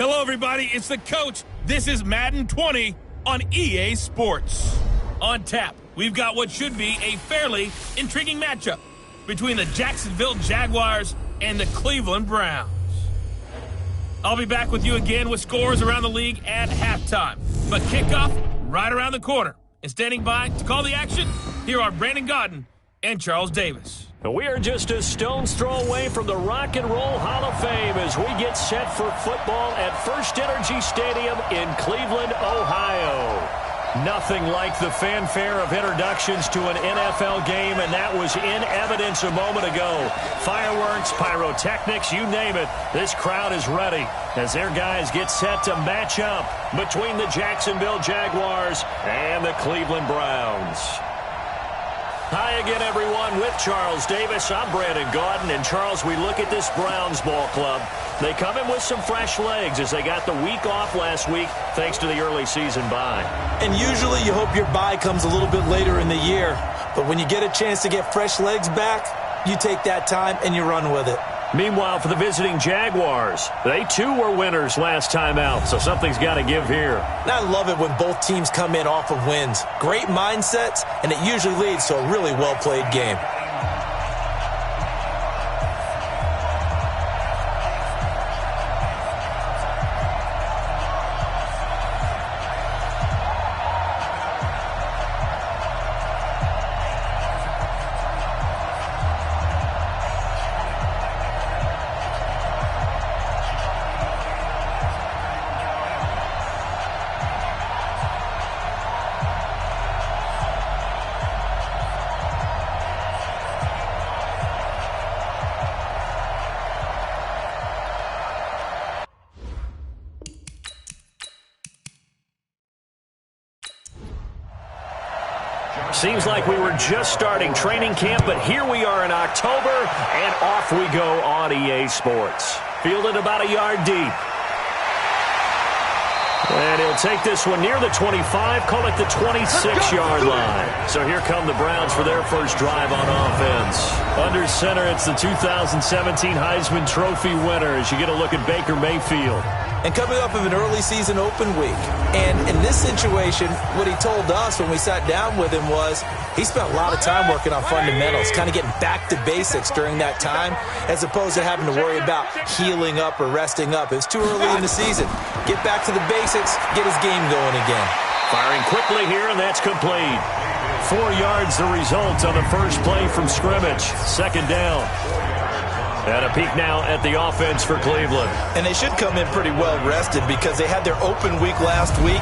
Hello, everybody. It's the coach. This is Madden 20 on EA Sports. On tap, we've got what should be a fairly intriguing matchup between the Jacksonville Jaguars and the Cleveland Browns. I'll be back with you again with scores around the league at halftime. But kickoff right around the corner. And standing by to call the action, here are Brandon Godden and Charles Davis. We are just a stone's throw away from the Rock and Roll Hall of Fame as we get set for football at First Energy Stadium in Cleveland, Ohio. Nothing like the fanfare of introductions to an NFL game, and that was in evidence a moment ago. Fireworks, pyrotechnics, you name it. This crowd is ready as their guys get set to match up between the Jacksonville Jaguars and the Cleveland Browns. Hi again, everyone, with Charles Davis. I'm Brandon Godden. And, Charles, we look at this Browns ball club. They come in with some fresh legs as they got the week off last week thanks to the early season bye. And usually you hope your bye comes a little bit later in the year. But when you get a chance to get fresh legs back, you take that time and you run with it. Meanwhile, for the visiting Jaguars, they too were winners last time out, so something's got to give here. And I love it when both teams come in off of wins. Great mindsets, and it usually leads to a really well-played game. Seems like we were just starting training camp, but here we are in October, and off we go on EA Sports. Fielded about a yard deep. And he'll take this one near the 25, call it the 26-yard line. So here come the Browns for their first drive on offense. Under center, it's the 2017 Heisman Trophy winner as you get a look at Baker Mayfield. And coming off of an early season open week. And in this situation, what he told us when we sat down with him was he spent a lot of time working on fundamentals, kind of getting back to basics during that time, as opposed to having to worry about healing up or resting up. It's too early in the season. Get back to the basics, get his game going again. Firing quickly here, and that's complete. 4 yards the result on the first play from scrimmage. Second down. And a peek now at the offense for Cleveland. And they should come in pretty well rested because they had their open week last week.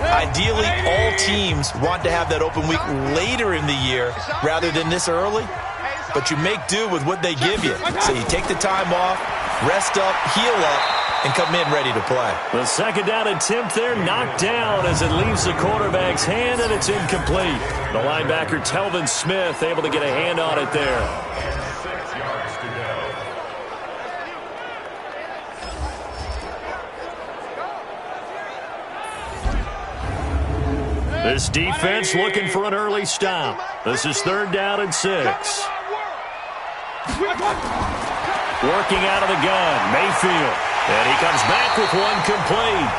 Ideally, all teams want to have that open week later in the year rather than this early. But you make do with what they give you. So you take the time off, rest up, heal up, and come in ready to play. The second down attempt there knocked down as it leaves the quarterback's hand, and it's incomplete. The linebacker, Telvin Smith, able to get a hand on it there. This defense looking for an early stop. This is 3rd down and 6. Working out of the gun, Mayfield. And he comes back with one complete.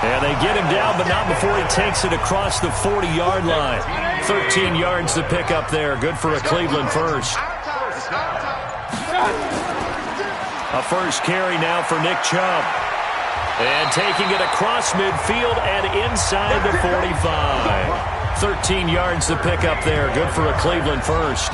And they get him down, but not before he takes it across the 40-yard line. 13 yards to pick up there. Good for a Cleveland first. A first carry now for Nick Chubb. And taking it across midfield and inside the 45. 13 yards to pick up there. Good for a Cleveland first.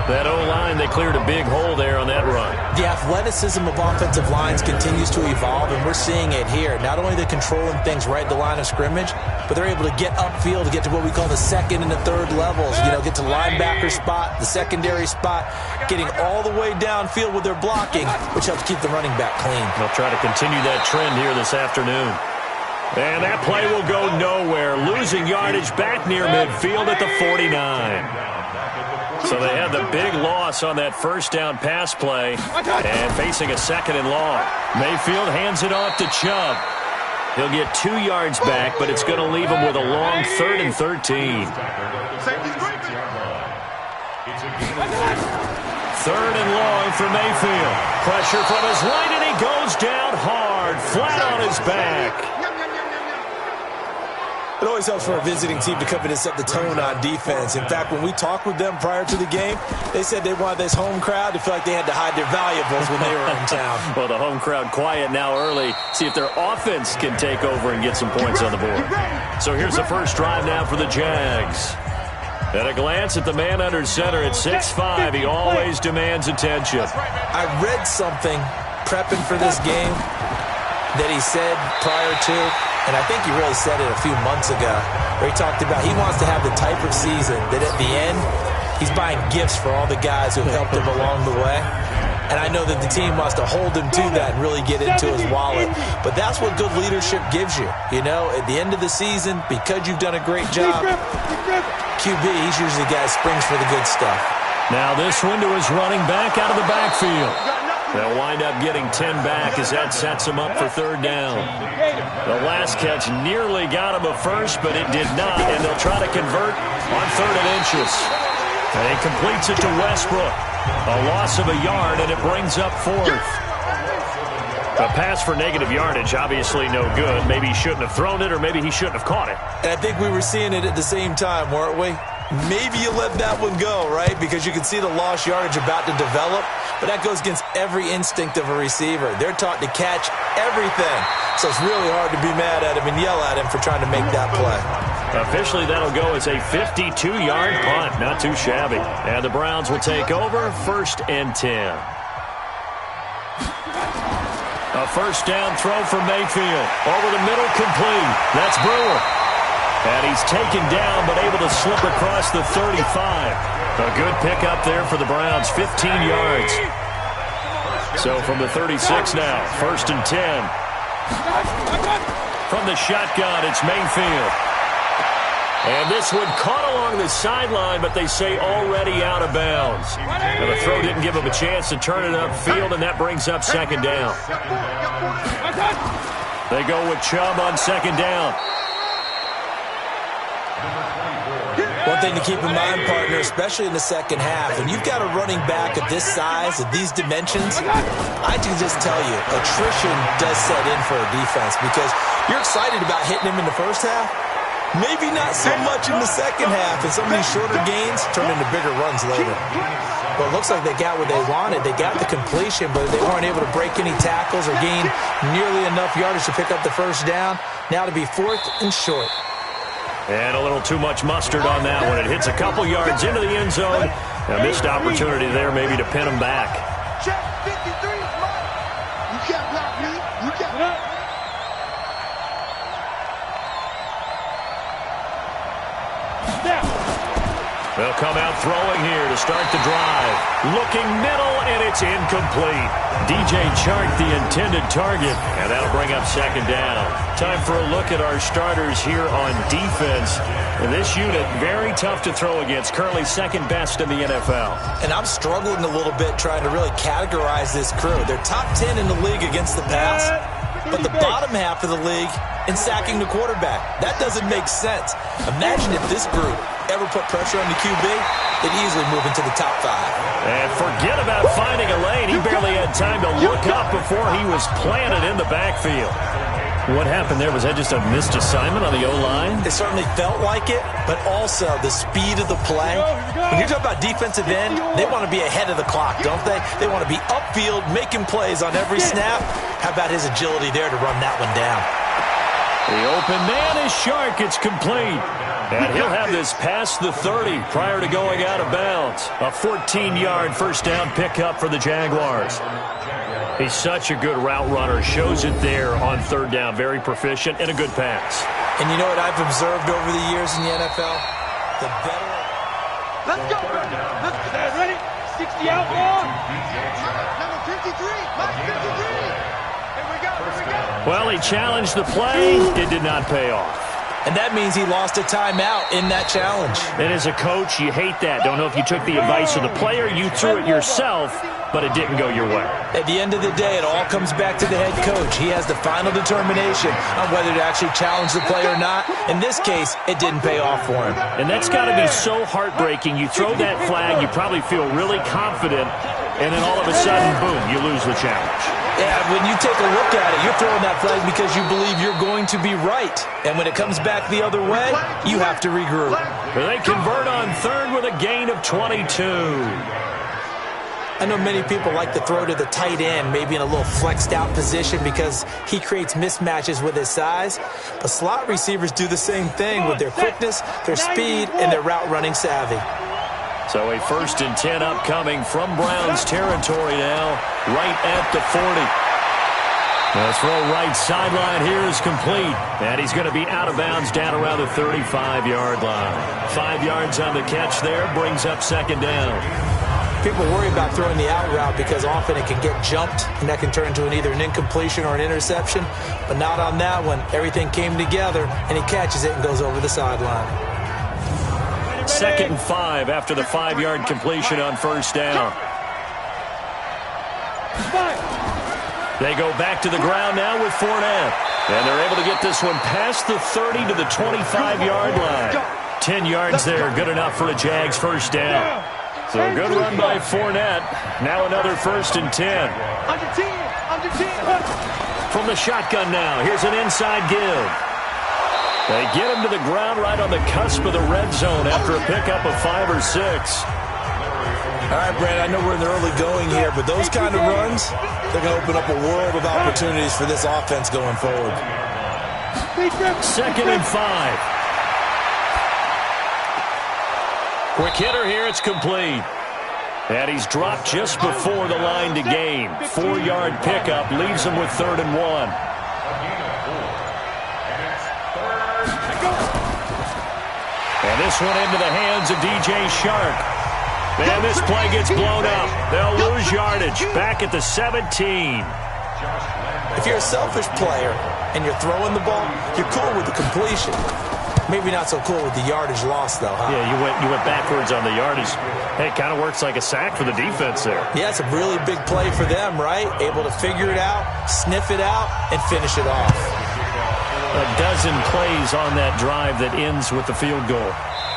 That O-line, they cleared a big hole there on that run. The athleticism of offensive lines continues to evolve, and we're seeing it here. Not only they're controlling things right at the line of scrimmage, but they're able to get upfield to get to what we call the second and the third levels. You know, get to linebacker spot, the secondary spot, getting all the way downfield with their blocking, which helps keep the running back clean. They'll try to continue that trend here this afternoon. And that play will go nowhere. Losing yardage back near midfield at the 49. So they had the big loss on that first down pass play and facing a second and long. Mayfield hands it off to Chubb. He'll get 2 yards back, but it's going to leave him with a long 3rd and 13. 3rd and long for Mayfield. Pressure from his right, and he goes down hard. yard, flat on his back. It always helps for a visiting team to come in and set the tone on defense. In fact, when we talked with them prior to the game, they said they wanted this home crowd to feel like they had to hide their valuables when they were in town. Well, the home crowd quiet now early. See if their offense can take over and get some points on the board. So here's the first drive now for the Jags. At a glance at the man under center at 6'5", he always demands attention. I read something prepping for this game that he said prior to, and I think he really said it a few months ago, where he talked about he wants to have the type of season that at the end, he's buying gifts for all the guys who have helped him along the way. And I know that the team wants to hold him to that and really get into his wallet. But that's what good leadership gives you. You know, at the end of the season, because you've done a great job, QB, he's usually the guy that springs for the good stuff. Now this one to his running back out of the backfield. They'll wind up getting 10 back as that sets him up for third down. The last catch nearly got him a first, but it did not, and they'll try to convert on 3rd and inches. And he completes it to Westbrook. A loss of a yard, and it brings up 4th. A pass for negative yardage, obviously no good. Maybe he shouldn't have thrown it, or maybe he shouldn't have caught it. And I think we were seeing it at the same time, weren't we? Maybe you let that one go, right? Because you can see the lost yardage about to develop. But that goes against every instinct of a receiver. They're taught to catch everything. So it's really hard to be mad at him and yell at him for trying to make that play. Officially, that'll go as a 52-yard punt. Not too shabby. And the Browns will take over 1st and 10. A first down throw for Mayfield. Over the middle, complete. That's Brewer. And he's taken down, but able to slip across the 35. A good pickup there for the Browns, 15 yards. So from the 36 now, 1st and 10. From the shotgun, it's Mayfield. And this one caught along the sideline, but they say already out of bounds. And the throw didn't give him a chance to turn it upfield, and that brings up 2nd down. They go with Chubb on 2nd down. One thing to keep in mind, partner, especially in the second half, when you've got a running back of this size, of these dimensions, I can just tell you, attrition does set in for a defense because you're excited about hitting him in the first half. Maybe not so much in the second half, and some of these shorter gains turn into bigger runs later. Well, it looks like they got what they wanted. They got the completion, but they weren't able to break any tackles or gain nearly enough yardage to pick up the first down. Now to be 4th and short. And a little too much mustard on that one. It hits a couple yards into the end zone. A missed opportunity there maybe to pin him back. Check 53. You can't block me. You can't. They'll come out throwing here to start the drive. Looking middle, and it's incomplete. DJ Chark, the intended target, and that'll bring up 2nd down. Time for a look at our starters here on defense. And this unit, very tough to throw against, currently 2nd best in the NFL. And I'm struggling a little bit trying to really categorize this crew. They're top 10 in the league against the pass, but the bottom half of the league in sacking the quarterback. That doesn't make sense. Imagine if this group ever put pressure on the QB, they'd easily move into the top 5. And forget about finding a lane. He barely had time to look up before he was planted in the backfield. What happened there? Was that just a missed assignment on the O-line? It certainly felt like it, but also the speed of the play. When you're talking about defensive end, they want to be ahead of the clock, don't they? They want to be upfield, making plays on every snap. How about his agility there to run that one down? The open man is Shark. It's complete. And he'll have this past the 30 prior to going out of bounds. A 14-yard first down pickup for the Jaguars. He's such a good route runner. Shows it there on 3rd down. Very proficient and a good pass. And you know what I've observed over the years in the NFL? The better. Let's go. Let's go. Ready? 60 out ball. Number 53. Mike 53. Here we go. Well, he challenged the play. It did not pay off. And that means he lost a timeout in that challenge. And as a coach, you hate that. Don't know if you took the advice of the player, you threw it yourself, but it didn't go your way. At the end of the day, it all comes back to the head coach. He has the final determination on whether to actually challenge the play or not. In this case, it didn't pay off for him. And that's got to be so heartbreaking. You throw that flag, you probably feel really confident, and then all of a sudden, boom, you lose the challenge. Yeah, when you take a look at it, you're throwing that flag because you believe you're going to be right. And when it comes back the other way, you have to regroup. They convert on third with a gain of 22. I know many people like to throw to the tight end, maybe in a little flexed out position because he creates mismatches with his size. But slot receivers do the same thing with their quickness, their speed, and their route running savvy. So a 1st and 10 upcoming from Browns territory now, right at the 40. The throw right sideline here is complete, and he's going to be out of bounds down around the 35-yard line. 5 yards on the catch there, brings up 2nd down. People worry about throwing the out route because often it can get jumped, and that can turn into either an incompletion or an interception, but not on that one. Everything came together, and he catches it and goes over the sideline. 2nd and 5 after the 5-yard completion on 1st down. They go back to the ground now with Fournette. And they're able to get this one past the 30 to the 25-yard line. 10 yards there, good enough for a Jags 1st down. So a good run by Fournette. Now another 1st and 10. From the shotgun now, here's an inside give. They get him to the ground right on the cusp of the red zone after a pickup of 5 or 6. All right, Brad, I know we're in the early going here, but those kind of runs, they're going to open up a world of opportunities for this offense going forward. 2nd and 5. Quick hitter here, it's complete. And he's dropped just before the line to gain. 4-yard pickup leaves him with 3rd and 1. And this one into the hands of DJ Shark. And this play gets blown up. They'll lose yardage back at the 17. If you're a selfish player and you're throwing the ball, you're cool with the completion. Maybe not so cool with the yardage loss, though, huh? Yeah, you went backwards on the yardage. Hey, it kind of works like a sack for the defense there. Yeah, it's a really big play for them, right? Able to figure it out, sniff it out, and finish it off. A dozen plays on that drive that ends with the field goal.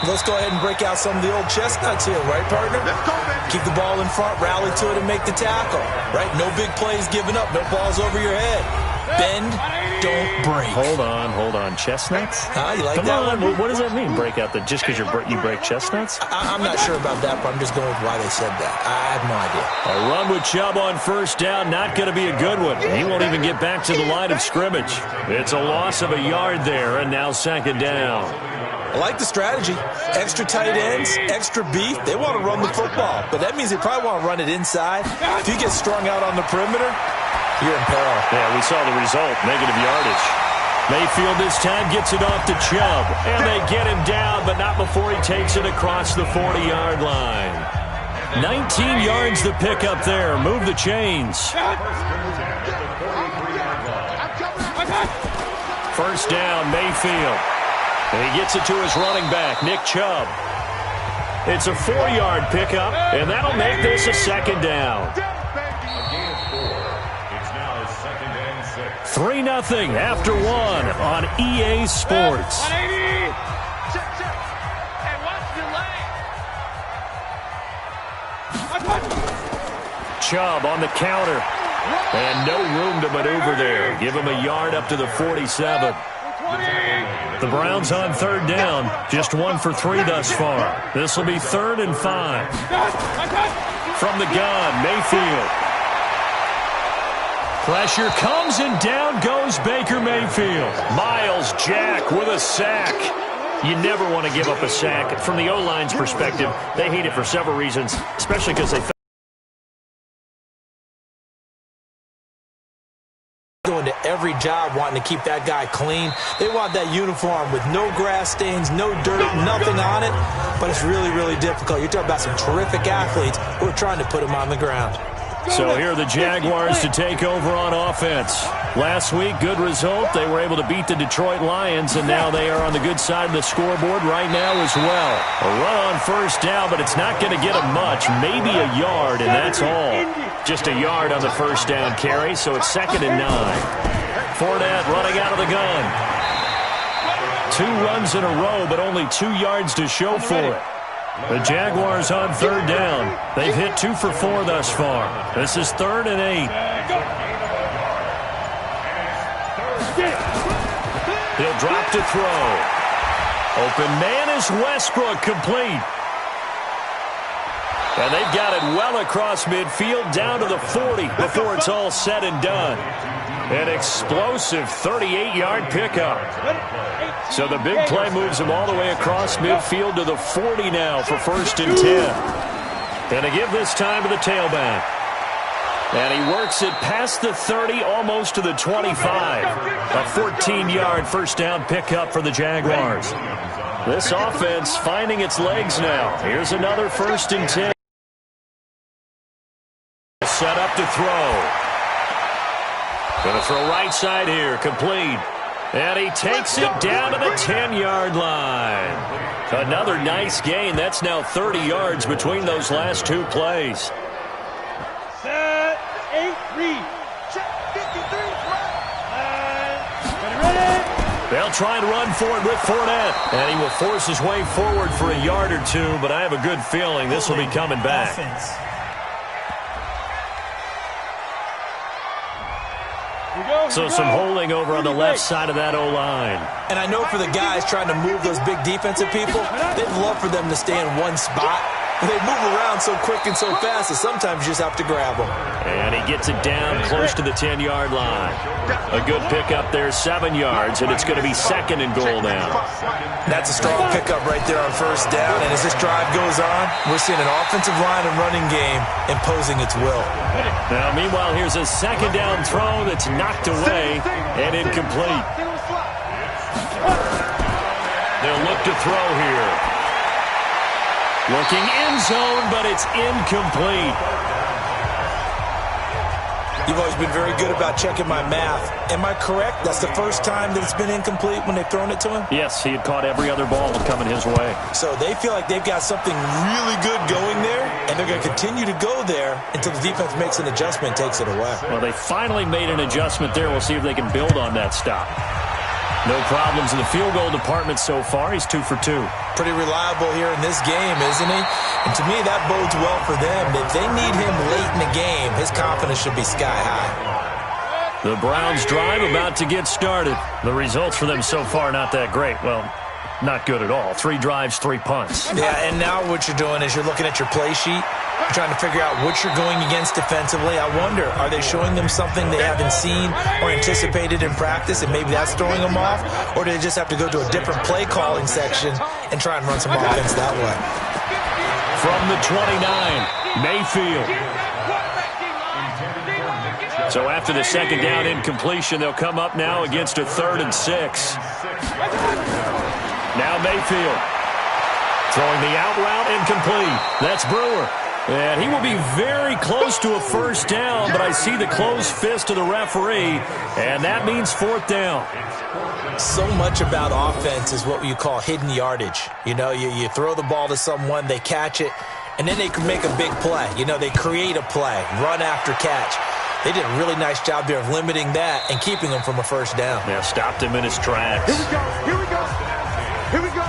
Let's go ahead and break out some of the old chestnuts here, right, partner? Keep the ball in front, rally to it, and make the tackle, right? No big plays given up, no balls over your head. Bend, don't break. Hold on. Chestnuts? You like Come that on. one? What does that mean, break out? Just because you break chestnuts? I'm not sure about that, but I'm just going with why they said that. I have no idea. A run with Chubb on 1st down, not going to be a good one. He won't even get back to the line of scrimmage. It's a loss of a yard there, and now 2nd down. I like the strategy. Extra tight ends, extra beef. They want to run the football, but that means they probably want to run it inside. If you get strung out on the perimeter, you're in peril. Yeah, we saw the result, negative yardage. Mayfield this time gets it off to Chubb, and they get him down, but not before he takes it across the 40-yard line. 19 yards the pickup there. Move the chains. 1st down, Mayfield. And he gets it to his running back, Nick Chubb. It's a 4-yard pickup, and that'll make this a 2nd down. 3-0 after 1 on EA Sports. Chubb on the counter. And no room to maneuver there. Give him a yard up to the 47. The Browns on 3rd down. Just 1 for 3 thus far. This will be 3rd and 5. From the gun, Mayfield. Pressure comes, and down goes Baker Mayfield. Miles Jack with a sack. You never want to give up a sack. From the O-line's perspective, they hate it for several reasons, especially because they going to every job wanting to keep that guy clean. They want that uniform with no grass stains, no dirt, nothing on it. But it's really, really difficult. You're talking about some terrific athletes who are trying to put him on the ground. So here are the Jaguars to take over on offense. Last week, good result. They were able to beat the Detroit Lions, and now they are on the good side of the scoreboard right now as well. A run on 1st down, but it's not going to get them much. Maybe a yard, and that's all. Just a yard on the 1st down carry, so it's 2nd and 9. Fournette running out of the gun. 2 runs in a row, but only 2 yards to show for it. The Jaguars on third down. They've hit 2 for 4 thus far. This is 3rd and 8. He'll drop to throw. Open man is Westbrook, complete. And they've got it well across midfield down to the 40 before it's all said and done. An explosive 38-yard pickup. So the big play moves him all the way across midfield to the 40 now for 1st and 10. And to give this time to the tailback. And he works it past the 30, almost to the 25. A 14-yard 1st down pickup for the Jaguars. This offense finding its legs now. Here's another 1st and 10. Set up to throw. Going to throw right side here, complete. And he takes it down to the 10-yard line. Another nice gain. That's now 30 yards between those last 2 plays. Set, 8, read. Check, 53, ready. They'll try and run for it with Fournette. And he will force his way forward for a yard or 2, but I have a good feeling this will be coming back. So some holding over on the left side of that O-line. And I know for the guys trying to move those big defensive people, they'd love for them to stay in one spot. But they move around so quick and so fast that sometimes you just have to grab them. And he gets it down close to the 10-yard line. A good pickup there, 7 yards, and it's going to be 2nd and goal now. That's a strong pickup right there on 1st down. And as this drive goes on, we're seeing an offensive line and running game imposing its will. Now, meanwhile, here's a 2nd down throw that's knocked away and incomplete. They'll look to throw here. Looking end zone, but it's incomplete. You've always been very good about checking my math. Am I correct? That's the first time that it's been incomplete when they've thrown it to him? Yes, he had caught every other ball coming his way. So they feel like they've got something really good going there, and they're going to continue to go there until the defense makes an adjustment and takes it away. Well, they finally made an adjustment there. We'll see if they can build on that stop. No problems in the field goal department so far. He's 2 for 2. Pretty reliable here in this game, isn't he? And to me, that bodes well for them. If they need him late in the game, his confidence should be sky high. The Browns drive about to get started. The results for them so far not that great. Well, not good at all. 3 drives, 3 punts. Yeah, and now what you're doing is you're looking at your play sheet. You're trying to figure out what you're going against defensively. I wonder, are they showing them something they haven't seen or anticipated in practice, and maybe that's throwing them off? Or do they just have to go to a different play calling section and try and run some offense that way? From the 29, Mayfield. So after the 2nd down incompletion, they'll come up now against a 3rd and 6. Now Mayfield. Throwing the out route incomplete. That's Brewer. And he will be very close to a 1st down, but I see the closed fist of the referee, and that means 4th down. So much about offense is what you call hidden yardage. You know, you throw the ball to someone, they catch it, and then they can make a big play. You know, they create a play, run after catch. They did a really nice job there of limiting that and keeping him from a 1st down. Yeah, stopped him in his tracks. Here we go, here we go, here we go.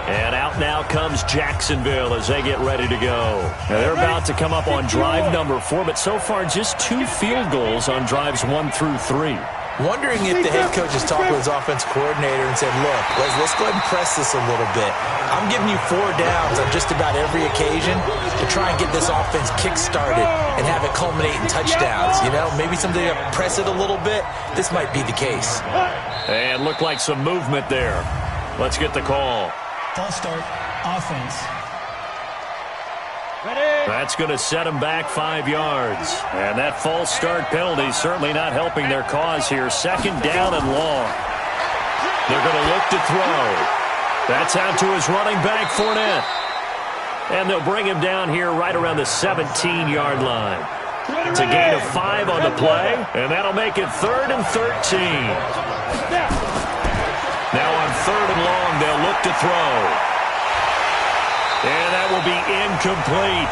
And out now comes Jacksonville as they get ready to go. Now they're about to come up on drive number 4, but so far just 2 field goals on drives 1 through 3. Wondering if the head coach has talked with his offensive coordinator and said, look, let's go ahead and press this a little bit. I'm giving you 4 downs on just about every occasion to try and get this offense kick-started and have it culminate in touchdowns. You know, maybe somebody to press it a little bit. This might be the case. And looked like some movement there. Let's get the call. False start, offense. That's going to set them back 5 yards. And that false start penalty is certainly not helping their cause here. 2nd down and long. They're going to look to throw. That's out to his running back, Fournette. And they'll bring him down here right around the 17-yard line. It's a gain of 5 on the play, and that'll make it 3rd and 13. Now on 3rd and long, they'll look to throw. And that will be incomplete.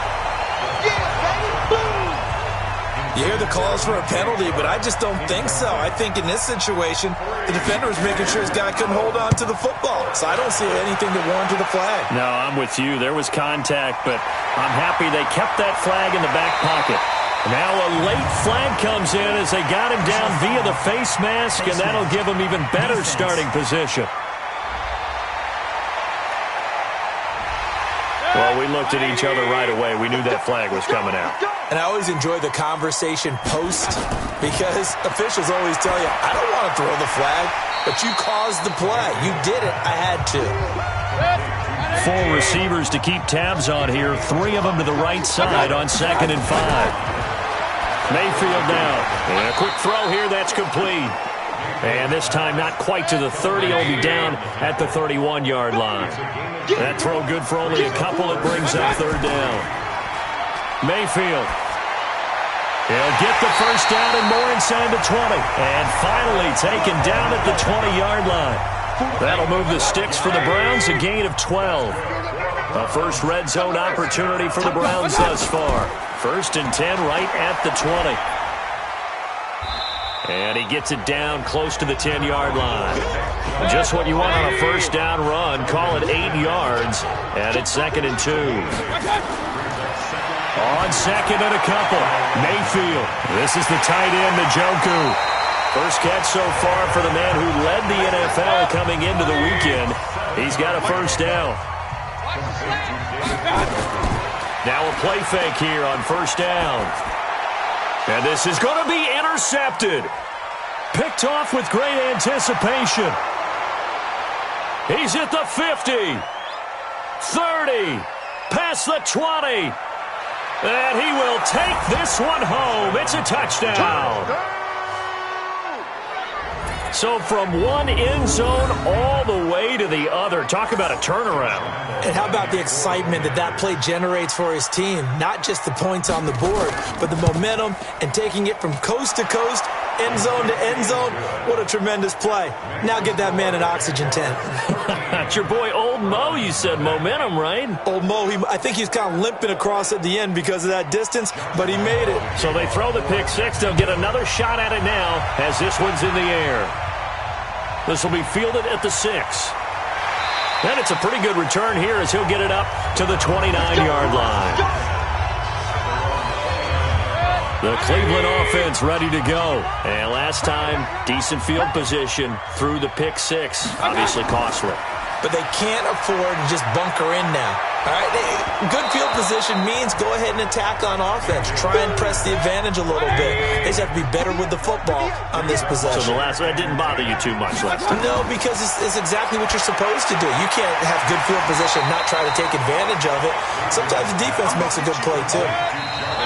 You hear the calls for a penalty, but I just don't think so. I think in this situation, the defender was making sure his guy couldn't hold on to the football. So I don't see anything that warranted a flag. No, I'm with you. There was contact, but I'm happy they kept that flag in the back pocket. Now a late flag comes in as they got him down via the face mask, and that'll give him even better starting position. Well, we looked at each other right away. We knew that flag was coming out. And I always enjoy the conversation post because officials always tell you, I don't want to throw the flag, but you caused the play. You did it. I had to. 4 receivers to keep tabs on here. 3 of them to the right side on 2nd and 5. Mayfield down. And a quick throw here. That's complete. And this time not quite to the 30. He'll be down at the 31-yard line. That throw good for only a couple. It brings up 3rd down. Mayfield. He'll get the first down and more inside the 20. And finally taken down at the 20-yard line. That'll move the sticks for the Browns, a gain of 12. A first red zone opportunity for the Browns thus far. 1st and 10 right at the 20. And he gets it down close to the 10-yard line. Just what you want on a first down run. Call it 8 yards. And it's 2nd and 2. On 2nd and a couple. Mayfield. This is the tight end, Njoku. First catch so far for the man who led the NFL coming into the weekend. He's got a first down. Now a play fake here on first down. And this is going to be intercepted. Picked off with great anticipation. He's at the 50. 30. Past the 20. And he will take this one home. It's a touchdown. So from one end zone all the way to the other. Talk about a turnaround. And how about the excitement that play generates for his team? Not just the points on the board, but the momentum and taking it from coast to coast, end zone to end zone. What a tremendous play. Now get that man an oxygen tent. That's your boy Old Mo, you said. Momentum, right? Old Mo, I think he's kind of limping across at the end because of that distance, but he made it. So they throw the pick six. They'll get another shot at it now as this one's in the air. This will be fielded at the 6. And it's a pretty good return here as he'll get it up to the 29-yard line. The Cleveland offense ready to go. And last time, decent field position through the pick six. Obviously costly. But they can't afford to just bunker in now. All right, good field position means go ahead and attack on offense. Try and press the advantage a little bit. They just have to be better with the football on this possession. So the last one didn't bother you too much last time? No, because it's exactly what you're supposed to do. You can't have good field position and not try to take advantage of it. Sometimes the defense makes a good play, too.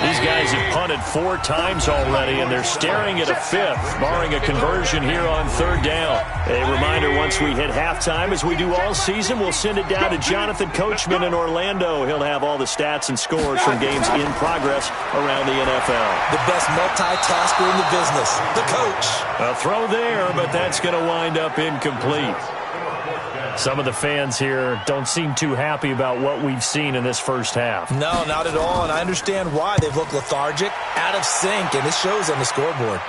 These guys have punted 4 times already, and they're staring at a 5th, barring a conversion here on 3rd down. A reminder, once we hit halftime, as we do all season, we'll send it down to Jonathan Coachman in Orlando. He'll have all the stats and scores from games in progress around the NFL. The best multitasker in the business, the coach. A throw there, but that's going to wind up incomplete. Some of the fans here don't seem too happy about what we've seen in this first half. No, not at all, and I understand why. They've looked lethargic, out of sync, and it shows on the scoreboard.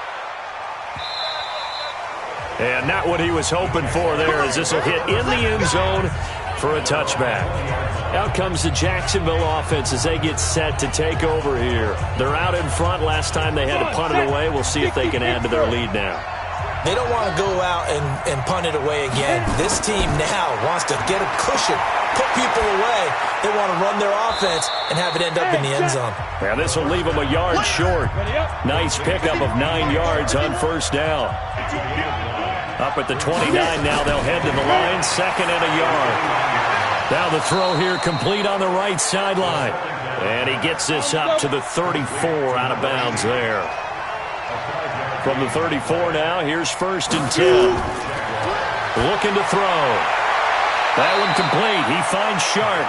And not what he was hoping for there, as this will hit in the end zone for a touchback. Out comes the Jacksonville offense as they get set to take over here. They're out in front. Last time they had to punt it away. We'll see if they can add to their lead now. They don't want to go out and punt it away again. This team now wants to get a cushion, put people away. They want to run their offense and have it end up in the end zone. Now this will leave them a yard short. Nice pickup of 9 yards on first down. Up at the 29 now, they'll head to the line, 2nd and a yard. Now the throw here complete on the right sideline. And he gets this up to the 34 out of bounds there. From the 34 now, here's 1st and 10. Looking to throw. That one complete. He finds Sharp.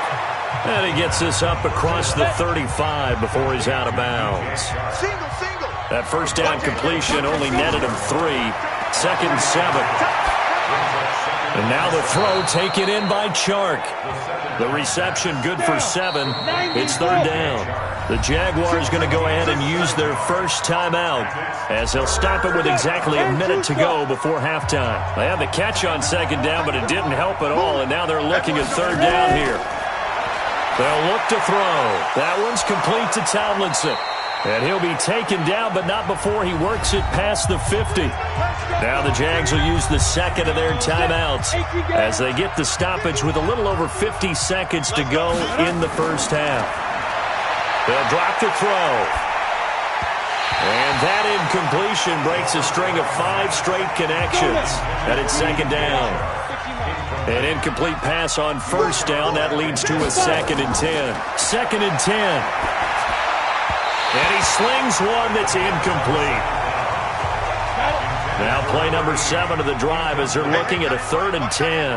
And he gets this up across the 35 before he's out of bounds. That first down completion only netted him 3. 2nd and 7. And now the throw taken in by Chark. The reception good for 7. It's third down. The Jaguars going to go ahead and use their first timeout as they'll stop it with exactly a minute to go before halftime. They had the catch on second down, but it didn't help at all, and now they're looking at third down here. They'll look to throw. That one's complete to Tomlinson. And he'll be taken down, but not before he works it past the 50. Now the Jags will use the second of their timeouts as they get the stoppage with a little over 50 seconds to go in the first half. They'll drop the throw. And that incompletion breaks a string of 5 straight connections. And it's second down. An incomplete pass on first down. That leads to a 2nd and 10. 2nd and 10. And he slings one that's incomplete. Now play number 7 of the drive as they're looking at a 3rd and 10.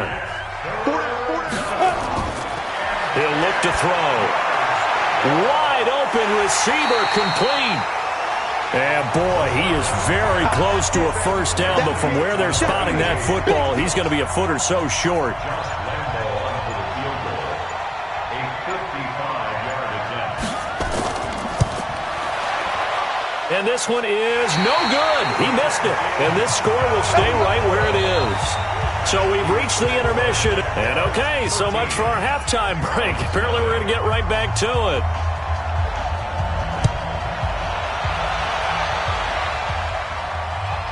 He'll look to throw. Wide open receiver complete. And boy, he is very close to a first down, but from where they're spotting that football, he's going to be a foot or so short. And this one is no good. He missed it. And this score will stay right where it is. So we've reached the intermission. And okay, so much for our halftime break. Apparently we're going to get right back to it.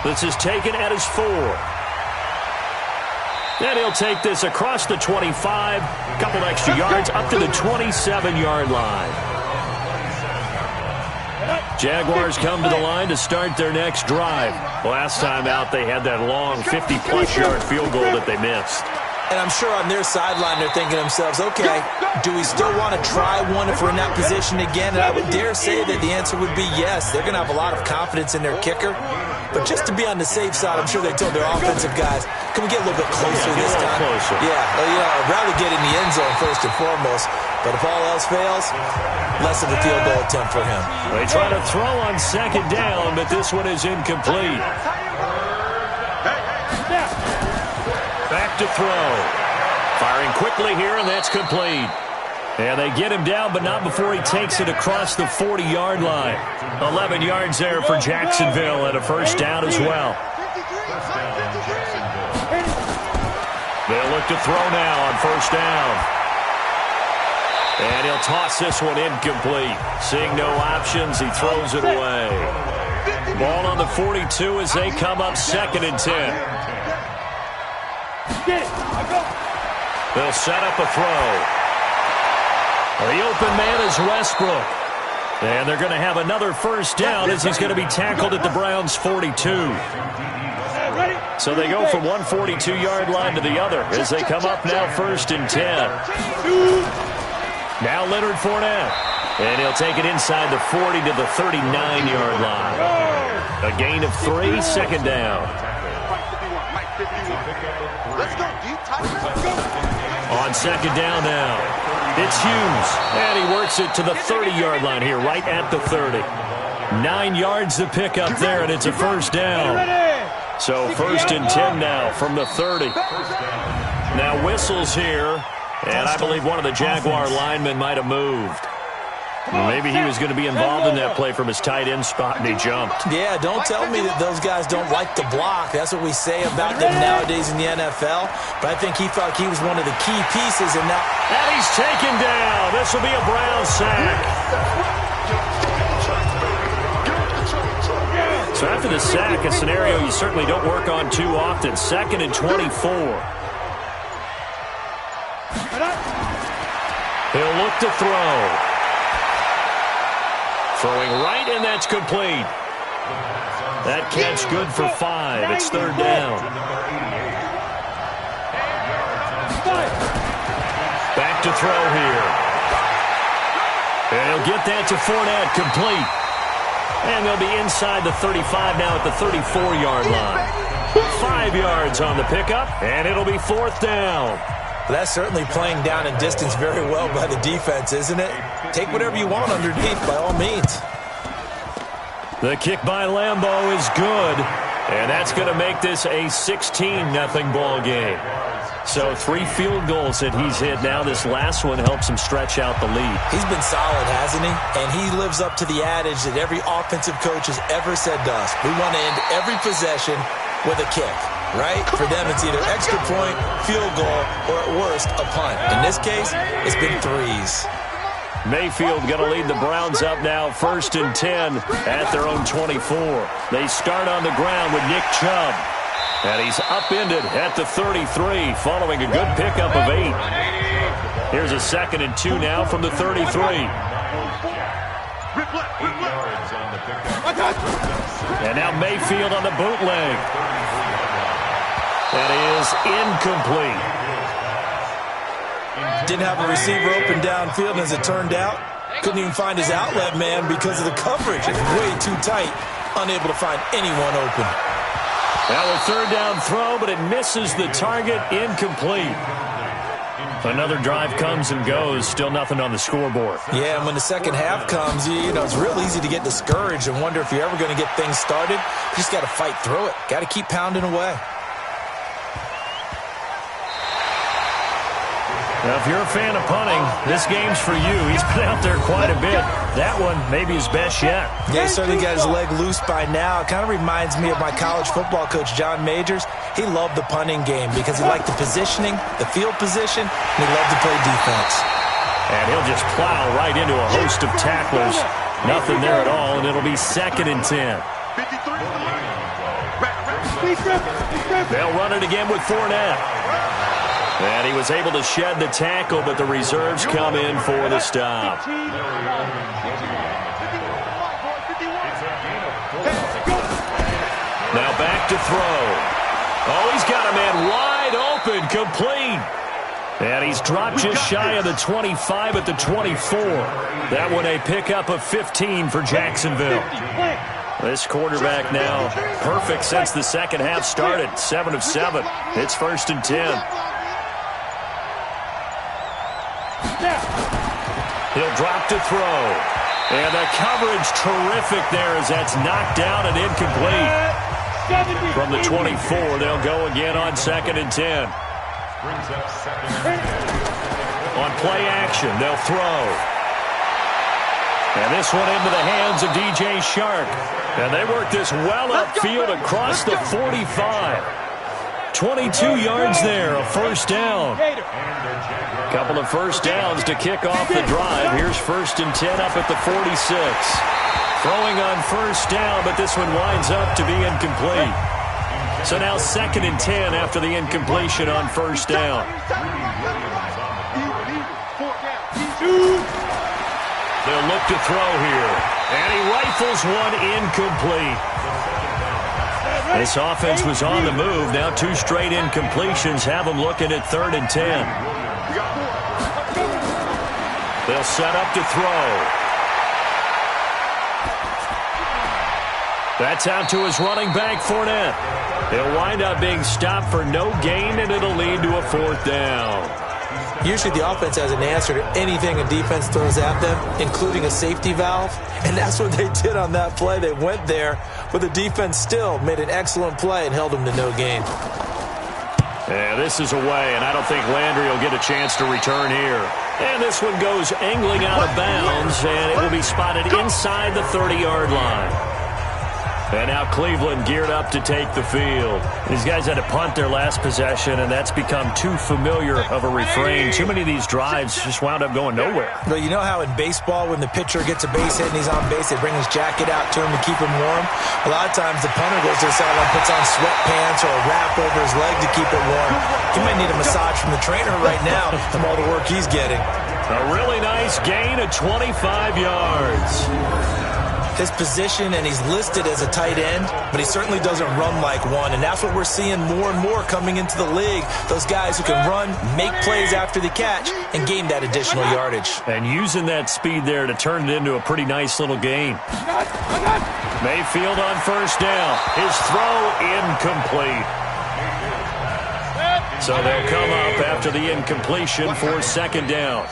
This is taken at his 4. Then he'll take this across the 25. Couple extra yards up to the 27-yard line. Jaguars come to the line to start their next drive. Last time out, they had that long 50-plus yard field goal that they missed. And I'm sure on their sideline they're thinking to themselves, okay, do we still want to try one if we're in that position again? And I would dare say that the answer would be yes. They're going to have a lot of confidence in their kicker. But just to be on the safe side, I'm sure they told their offensive guys, can we get a little bit closer this time? Closer. Yeah, I'd rather get in the end zone first and foremost. But if all else fails, less of a field goal attempt for him. They try to throw on second down, but this one is incomplete. Back to throw. Firing quickly here, and that's complete. And they get him down, but not before he takes it across the 40-yard line. 11 yards there for Jacksonville and a first down as well. They'll look to throw now on first down. And he'll toss this one incomplete. Seeing no options, he throws it away. Ball on the 42 as they come up 2nd and 10. They'll set up a throw. The open man is Westbrook. And they're going to have another first down as he's going to be tackled at the Browns' 42. So they go from one 42-yard line to the other as they come up now 1st and 10. Now Leonard Fournette. And he'll take it inside the 40 to the 39-yard line. A gain of 3, second down. On second down now. It's Hughes, and he works it to the 30-yard line here, right at the 30. 9 yards to pick up there, and it's a first down. So 1st and 10 now from the 30. Now whistles here, and I believe one of the Jaguar linemen might have moved. Maybe he was going to be involved in that play from his tight end spot, and he jumped. Yeah, don't tell me that those guys don't like to block. That's what we say about them nowadays in the NFL. But I think he thought he was one of the key pieces. And he's taken down. This will be a Brown sack. So after the sack, a scenario you certainly don't work on too often. 2nd and 24. He'll look to throw. Throwing right, and that's complete. That catch good for 5. It's 3rd down. Back to throw here. And he'll get that to Fournette, complete. And they'll be inside the 35 now at the 34-yard line. 5 yards on the pickup, and it'll be 4th down. That's certainly playing down in distance very well by the defense, isn't it? Take whatever you want underneath, by all means. The kick by Lambeau is good, and that's going to make this a 16-0 ball game. So 3 field goals that he's hit now. This last one helps him stretch out the lead. He's been solid, hasn't he? And he lives up to the adage that every offensive coach has ever said to us. We want to end every possession with a kick, right? For them, it's either extra point, field goal, or at worst, a punt. In this case, it's been 3s. Mayfield going to lead the Browns up now, 1st and 10 at their own 24. They start on the ground with Nick Chubb. And he's upended at the 33 following a good pickup of 8. Here's a 2nd and 2 now from the 33. And now Mayfield on the bootleg. That is incomplete. Didn't have a receiver open downfield, and as it turned out, couldn't even find his outlet man because of the coverage. It's way too tight, unable to find anyone open. Now a 3rd down throw, but it misses the target, incomplete. Another drive comes and goes, still nothing on the scoreboard. Yeah, and when the second half comes, you know, it's real easy to get discouraged and wonder if you're ever going to get things started. You just got to fight through it. Got to keep pounding away. Now, if you're a fan of punting, this game's for you. He's been out there quite a bit. That one maybe his best yet. Yeah, he certainly got his leg loose by now. It kind of reminds me of my college football coach, John Majors. He loved the punting game because he liked the positioning, the field position, and he loved to play defense. And he'll just plow right into a host of tacklers. Nothing there at all, and it'll be 2nd and 10. They'll run it again with Fournette. And he was able to shed the tackle, but the reserves come in for the stop. Now back to throw. Oh, he's got a man wide open, complete. And he's dropped just shy of the 25 at the 24. That one a pickup of 15 for Jacksonville. This quarterback now perfect since the second half started. 7 of 7. It's 1st and 10. He'll drop to throw. And the coverage terrific there as that's knocked down and incomplete. From the 24, they'll go again on 2nd and 10. On play action, they'll throw. And this one into the hands of DJ Shark. And they work this well upfield across the 45. 22 yards there, a 1st down. Couple of 1st downs to kick off the drive. Here's 1st and 10 up at the 46. Throwing on 1st down, but this one winds up to be incomplete. So now 2nd and 10 after the incompletion on 1st down. They'll look to throw here. And he rifles one incomplete. This offense was on the move. Now 2 straight incompletions have them looking at 3rd and 10. They'll set up to throw. That's out to his running back, Fournette. He'll wind up being stopped for no gain, and it'll lead to a 4th down. Usually the offense has an answer to anything a defense throws at them, including a safety valve. And that's what they did on that play. They went there, but the defense still made an excellent play and held them to no gain. Yeah, this is away, and I don't think Landry will get a chance to return here. And this one goes angling out of bounds, and it will be spotted inside the 30-yard line. And now Cleveland geared up to take the field. These guys had to punt their last possession, and that's become too familiar of a refrain. Too many of these drives just wound up going nowhere. Well, you know how in baseball when the pitcher gets a base hit and he's on base, they bring his jacket out to him to keep him warm? A lot of times the punter goes to the sideline, puts on sweatpants or a wrap over his leg to keep it warm. He might need a massage from the trainer right now from all the work he's getting. A really nice gain of 25 yards. His position, and he's listed as a tight end, but he certainly doesn't run like one, and that's what we're seeing more and more coming into the league. Those guys who can run, make plays after the catch, and gain that additional yardage. And using that speed there to turn it into a pretty nice little gain. Mayfield on 1st down. His throw incomplete. So they'll come up after the incompletion for 2nd down.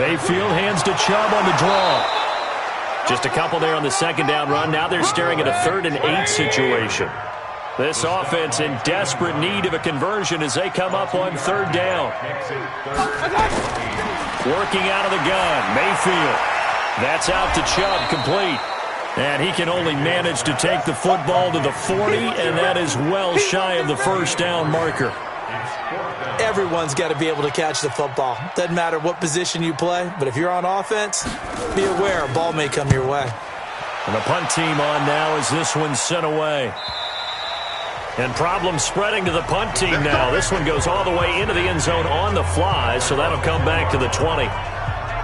Mayfield hands to Chubb on the draw. Just a couple there on the 2nd down run. Now they're staring at a 3rd and 8 situation. This offense in desperate need of a conversion as they come up on third down. Working out of the gun, Mayfield. That's out to Chubb, complete. And he can only manage to take the football to the 40, and that is well shy of the first down marker. Everyone's got to be able to catch the football. Doesn't matter what position you play, but if you're on offense, be aware a ball may come your way. And the punt team on now as this one's sent away. And problem spreading to the punt team now. This one goes all the way into the end zone on the fly, so that'll come back to the 20.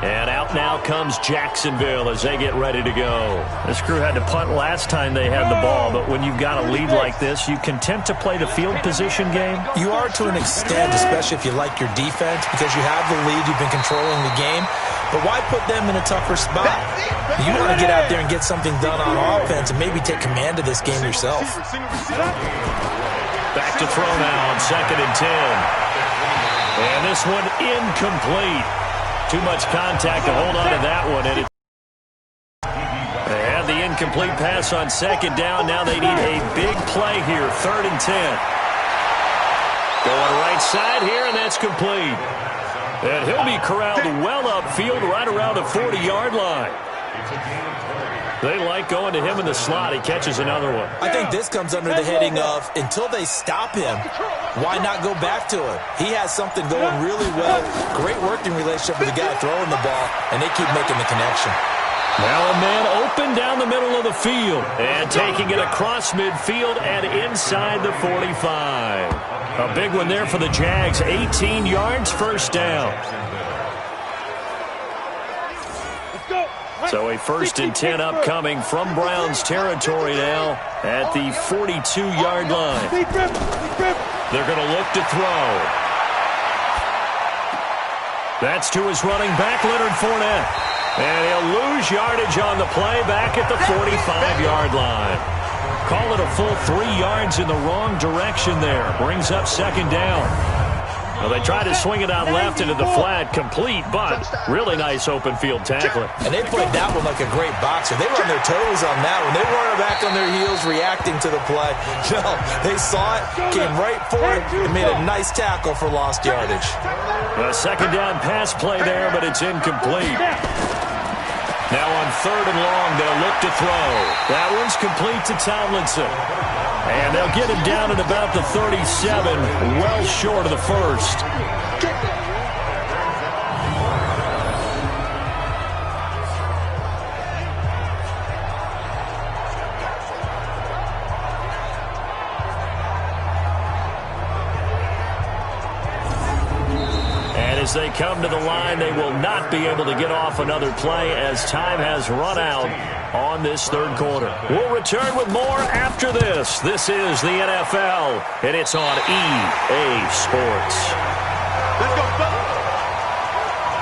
And out now comes Jacksonville as they get ready to go. This crew had to punt last time they had the ball, but when you've got a lead like this, you content to play the field position game? You are to an extent, especially if you like your defense, because you have the lead, you've been controlling the game. But why put them in a tougher spot? You want to get out there and get something done on offense and maybe take command of this game yourself. Back to throw now on 2nd and 10. And this one incomplete. Too much contact to hold on to that one. And they had the incomplete pass on 2nd down. Now they need a big play here. 3rd and 10. Going right side here, and that's complete. And he'll be corralled well upfield right around the 40-yard line. They like going to him in the slot. He catches another one. I think this comes under the heading of, until they stop him, why not go back to him? He has something going really well. Great working relationship with the guy throwing the ball, and they keep making the connection. Now a man open down the middle of the field. And taking it across midfield and inside the 45. A big one there for the Jags. 18 yards, first down. So a 1st and 10 upcoming from Browns territory now at the 42-yard line. They're going to look to throw. That's to his running back, Leonard Fournette. And he'll lose yardage on the play back at the 45-yard line. Call it a full 3 yards in the wrong direction there. Brings up 2nd down. Well, they tried to swing it out left into the flat, complete, but really nice open field tackling. And they played that one like a great boxer. They were on their toes on that one. They weren't back on their heels reacting to the play. No, they saw it, came right for it, and made a nice tackle for lost yardage. A 2nd down pass play there, but it's incomplete. Now on 3rd and long, they'll look to throw. That one's complete to Tomlinson. And they'll get him down at about the 37, well short of the first. As they come to the line, they will not be able to get off another play as time has run out on this 3rd quarter. We'll return with more after this. This is the NFL, and it's on EA Sports. Let's go, fellas.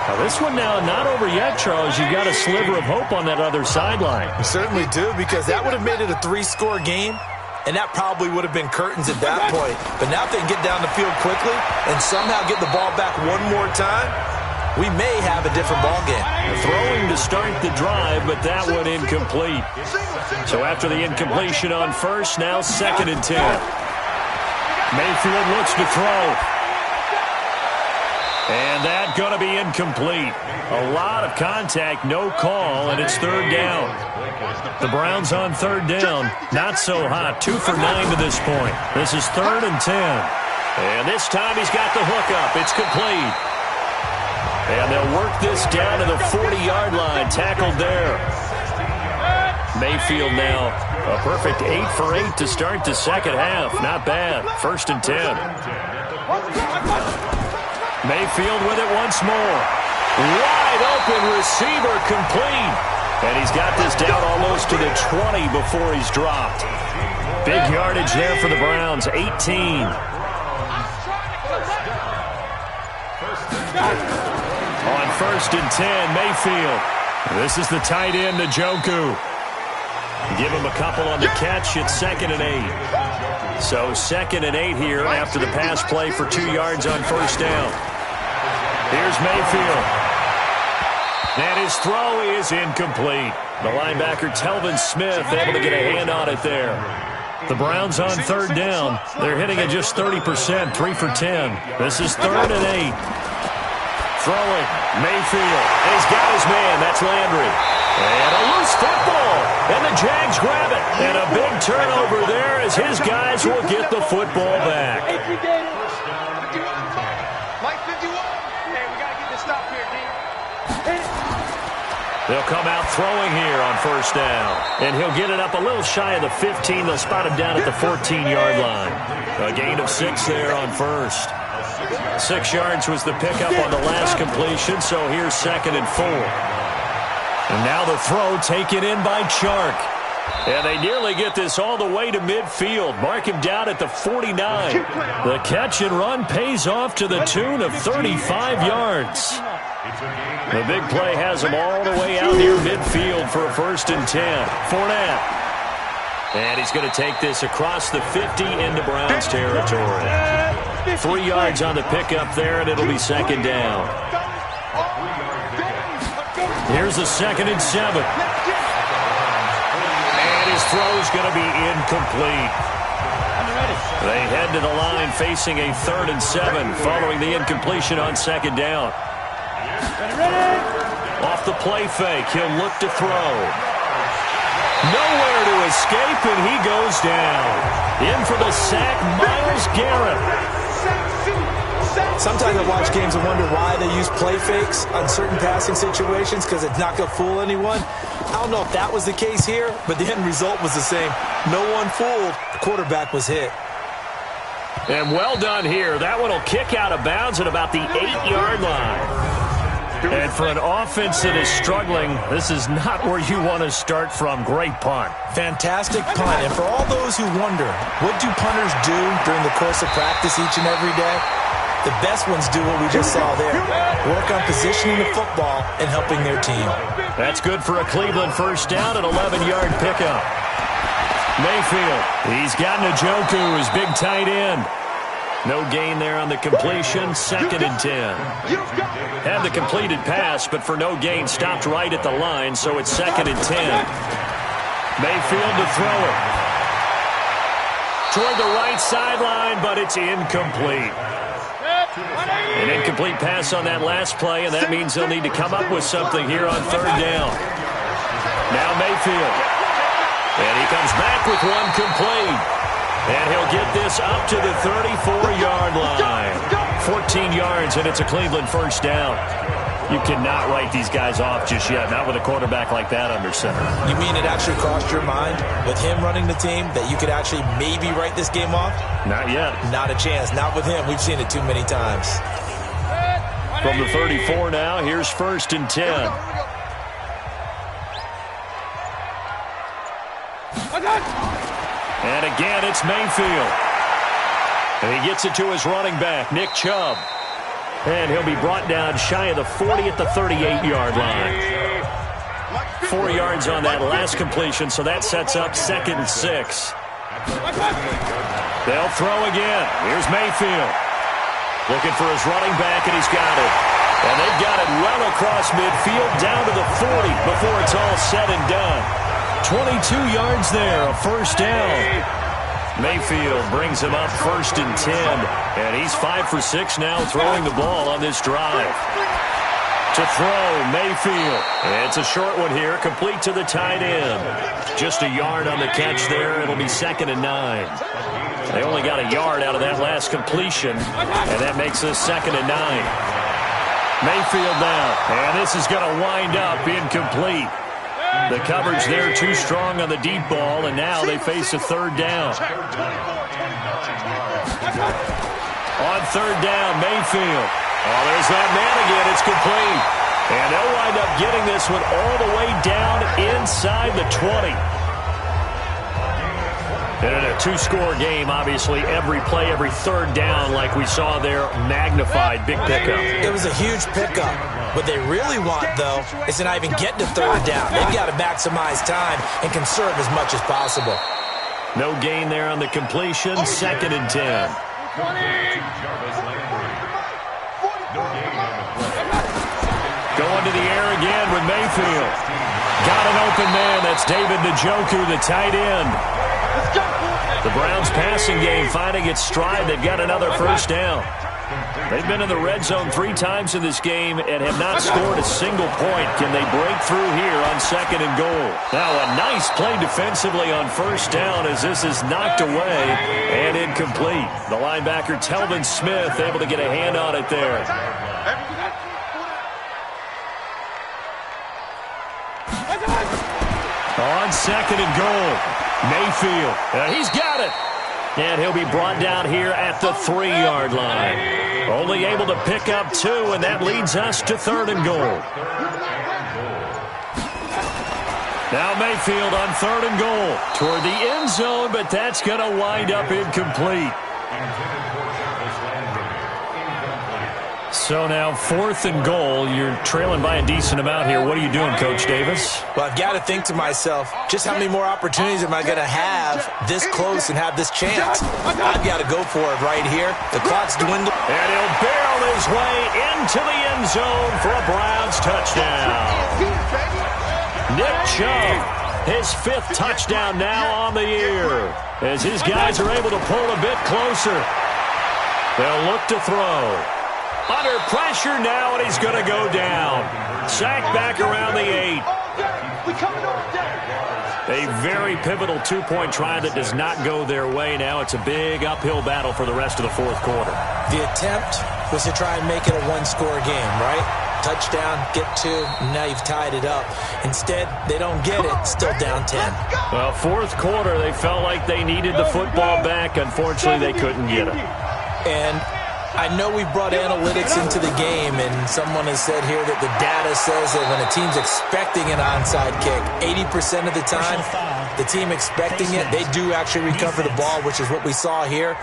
Now this one now not over yet, Charles. You've got a sliver of hope on that other sideline. We certainly do, because that would have made it a 3-score game. And that probably would have been curtains at that point. But now if they can get down the field quickly and somehow get the ball back one more time, we may have a different ball game. Throwing to start the drive, but that one incomplete. So after the incompletion on 1st, now 2nd and 10. Mayfield looks to throw. And that going to be incomplete. A lot of contact, no call, and it's 3rd down. The Browns on 3rd down, not so hot. 2 for 9 to this point. This is 3rd and 10. And this time he's got the hook up. It's complete. And they'll work this down to the 40-yard line. Tackled there. Mayfield now a perfect 8 for 8 to start the 2nd half. Not bad. 1st and 10. Mayfield with it once more. Wide open receiver, complete. And he's got this down almost to the 20 before he's dropped. Big yardage there for the Browns, 18. On 1st and 10, Mayfield. This is the tight end, Njoku. Give him a couple on the catch. It's 2nd and 8. So 2nd and 8 here after the pass play for 2 yards on 1st down. Here's Mayfield. And his throw is incomplete. The linebacker, Telvin Smith, able to get a hand on it there. The Browns on third down. They're hitting at just 30%, 3 for 10. This is 3rd and 8. Throwing, Mayfield. And he's got his man. That's Landry. And a loose football. And the Jags grab it. And a big turnover there as his guys will get the football back. They'll come out throwing here on first down. And he'll get it up a little shy of the 15. They'll spot him down at the 14-yard line. A gain of 6 there on first. 6 yards was the pickup on the last completion, so here's 2nd and 4. And now the throw taken in by Chark. And they nearly get this all the way to midfield. Mark him down at the 49. The catch and run pays off to the tune of 35 yards. The big play has him all the way out near midfield for a 1st and 10. Fournette. And he's going to take this across the 50 into Browns territory. 3 yards on the pickup there, and it'll be 2nd down. Here's the 2nd and 7. And his throw's going to be incomplete. They head to the line facing a 3rd and 7 following the incompletion on 2nd down. Off the play fake, he'll look to throw. Nowhere to escape, and he goes down. In for the sack, Myles Garrett. Sometimes I watch games and wonder why they use play fakes on certain passing situations, because it's not going to fool anyone. I don't know if that was the case here, but the end result was the same. No one fooled. The quarterback was hit. And well done here. That one will kick out of bounds at about the 8-yard line. And for an offense that is struggling, this is not where you want to start from. Great punt. Fantastic punt. And for all those who wonder, what do punters do during the course of practice each and every day? The best ones do what we just saw there. Work on positioning the football and helping their team. That's good for a Cleveland 1st down, an 11-yard pickup. Mayfield, he's got Njoku, his big tight end. No gain there on the completion, 2nd and 10. Had the completed pass, but for no gain, stopped right at the line, so it's 2nd and 10. Mayfield to throw it. Toward the right sideline, but it's incomplete. An incomplete pass on that last play, and that means they'll need to come up with something here on 3rd down. Now Mayfield. And he comes back with one complete. And he'll get this up to the 34-yard line. 14 yards, and it's a Cleveland 1st down. You cannot write these guys off just yet, not with a quarterback like that under center. You mean it actually crossed your mind with him running the team that you could actually maybe write this game off? Not yet. Not a chance. Not with him. We've seen it too many times. From the 34 now, here's 1st and 10. And again, it's Mayfield. And he gets it to his running back, Nick Chubb. And he'll be brought down shy of the 40 at the 38-yard line. 4 yards on that last completion, so that sets up 2nd and 6. They'll throw again. Here's Mayfield. Looking for his running back, and he's got it. And they've got it well across midfield, down to the 40 before it's all said and done. 22 yards there, a 1st down. Mayfield brings him up 1st and 10. And he's 5 for 6 now throwing the ball on this drive. To throw, Mayfield. It's a short one here, complete to the tight end. Just a yard on the catch there. It'll be 2nd and 9. They only got a yard out of that last completion, and that makes this 2nd and 9. Mayfield now, and this is going to wind up incomplete. The coverage there too strong on the deep ball, and now they face a 3rd down. On 3rd down, Mayfield. Oh, there's that man again. It's complete. And they'll wind up getting this one all the way down inside the 20. And in a 2-score game, obviously, every play, every 3rd down, like we saw there, magnified. Big pickup. It was a huge pickup. What they really want, though, is to not even get to 3rd down. They've got to maximize time and conserve as much as possible. No gain there on the completion. 2nd and 10. Going to the air again with Mayfield. Got an open man. That's David Njoku, the tight end. The Browns passing game finding its stride. They've got another first down. They've been in the red zone 3 times in this game and have not scored a single point. Can they break through here on 2nd and goal? Now a nice play defensively on first down as this is knocked away and incomplete. The linebacker Telvin Smith able to get a hand on it there. On 2nd and goal, Mayfield. He's got it. And he'll be brought down here at the 3-yard line. Only able to pick up 2, and that leads us to 3rd and goal. Now Mayfield on 3rd and goal toward the end zone, but that's going to wind up incomplete. So now 4th and goal. You're trailing by a decent amount here. What are you doing, Coach Davis? Well, I've got to think to myself, just how many more opportunities am I going to have this close and have this chance? I've got to go for it right here. The clock's dwindling. And he'll barrel his way into the end zone for a Browns touchdown. Nick Chubb, his 5th touchdown now on the year. As his guys are able to pull a bit closer. They'll look to throw. Under pressure now, and he's going to go down. Sacked back around the 8. A very pivotal 2-point try that does not go their way now. It's a big uphill battle for the rest of the 4th quarter. The attempt was to try and make it a 1-score game, right? Touchdown, get 2, and now you've tied it up. Instead, they don't get it, still down 10. Well, 4th quarter, they felt like they needed the football back. Unfortunately, they couldn't get it. And I know we've brought analytics into the game, and someone has said here that the data says that when a team's expecting an onside kick, 80% of the time, the team expecting it, they do actually recover the ball, which is what we saw here.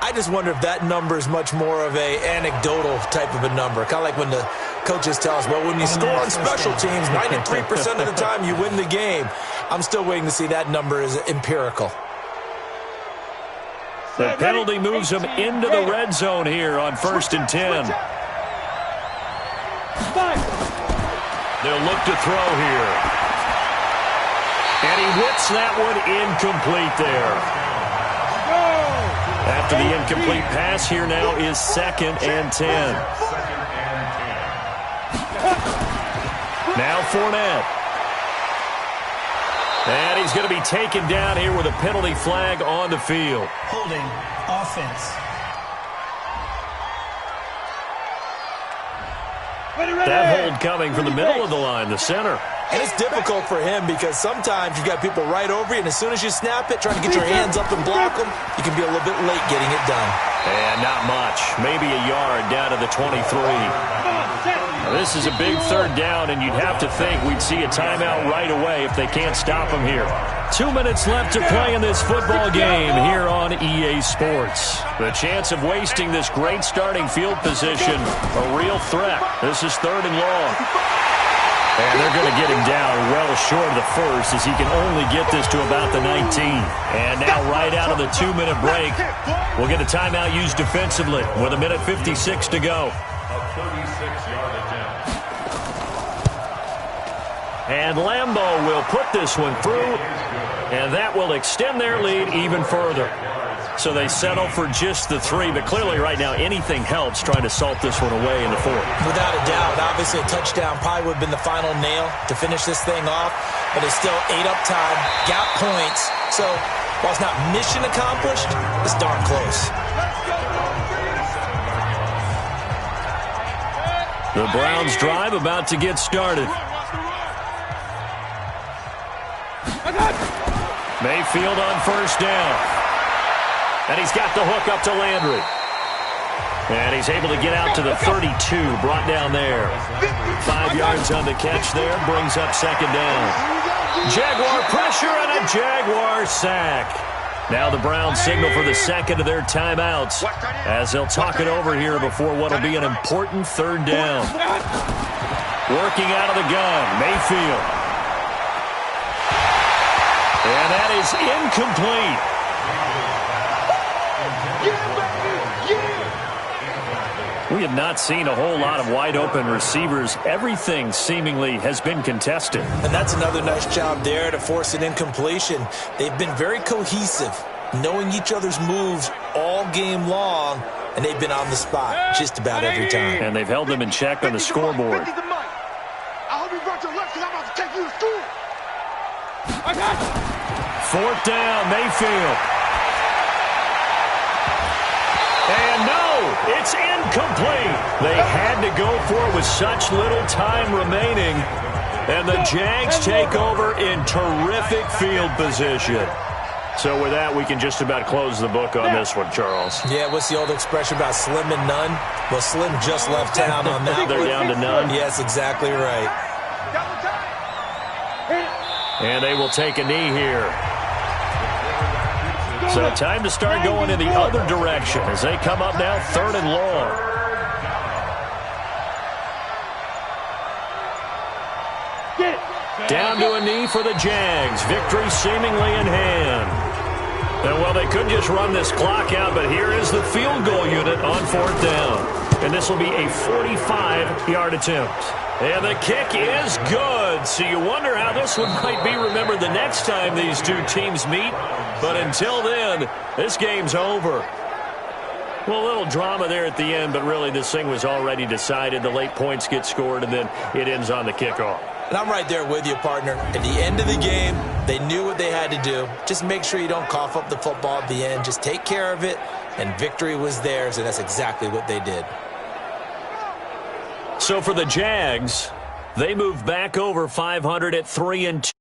I just wonder if that number is much more of a anecdotal type of a number. Kind of like when the coaches tell us, well, when you score on special teams, 93% of the time you win the game. I'm still waiting to see that number is empirical. The penalty moves them into the red zone here on 1st and 10. They'll look to throw here. And he whips that one incomplete there. After the incomplete pass, here now is 2nd and 10. Now Fournette. And he's going to be taken down here with a penalty flag on the field. Holding offense. That hold coming from the middle of the line, the center. And it's difficult for him because sometimes you've got people right over you, and as soon as you snap it, trying to get your hands up and block them, you can be a little bit late getting it done. And not much. Maybe a yard down to the 23. Now, this is a big 3rd down, and you'd have to think we'd see a timeout right away if they can't stop him here. 2 minutes left to play in this football game here on EA Sports. The chance of wasting this great starting field position, a real threat. This is 3rd and long. And they're going to get him down well short of the 1st as he can only get this to about the 19. And now right out of the 2-minute break, we'll get a timeout used defensively with 1:56 to go. And Lambeau will put this one through, and that will extend their lead even further. So they settle for just the 3, but clearly right now anything helps trying to salt this one away in the 4th. Without a doubt. Obviously a touchdown probably would have been the final nail to finish this thing off, but it's still 8 up time, got points. So while it's not mission accomplished, it's darn close. The Browns drive about to get started. Mayfield on 1st down. And he's got the hook up to Landry. And he's able to get out to the 32, brought down there. 5 yards on the catch there, brings up 2nd down. Jaguar pressure and a Jaguar sack. Now the Browns signal for the 2nd of their timeouts as they'll talk it over here before what will be an important 3rd down. Working out of the gun, Mayfield. And that is incomplete. We have not seen a whole lot of wide-open receivers. Everything seemingly has been contested. And that's another nice job there to force an incompletion. They've been very cohesive knowing each other's moves all game long, and they've been on the spot just about every time. And they've held them in check on the scoreboard. I hope you brought your lunch because I'm about to take you to school. Fourth down, Mayfield. And no, it's incomplete. They had to go for it with such little time remaining. And the Jags take over in terrific field position. So with that, we can just about close the book on this one, Charles. Yeah, what's the old expression about slim and none? Well, Slim just left town on that. They're down to none. Yes, exactly right. And they will take a knee here. So time to start going in the other direction as they come up now 3rd and long. Down to a knee for the Jags. Victory seemingly in hand. And, well, they could just run this clock out, but here is the field goal unit on 4th down. And this will be a 45-yard attempt. And the kick is good. So you wonder how this one might be remembered the next time these two teams meet. But until then, this game's over. Well, a little drama there at the end, but really this thing was already decided. The late points get scored, and then it ends on the kickoff. And I'm right there with you, partner. At the end of the game, they knew what they had to do. Just make sure you don't cough up the football at the end. Just take care of it, and victory was theirs, and that's exactly what they did. So for the Jags, they move back over 500 at 3-2.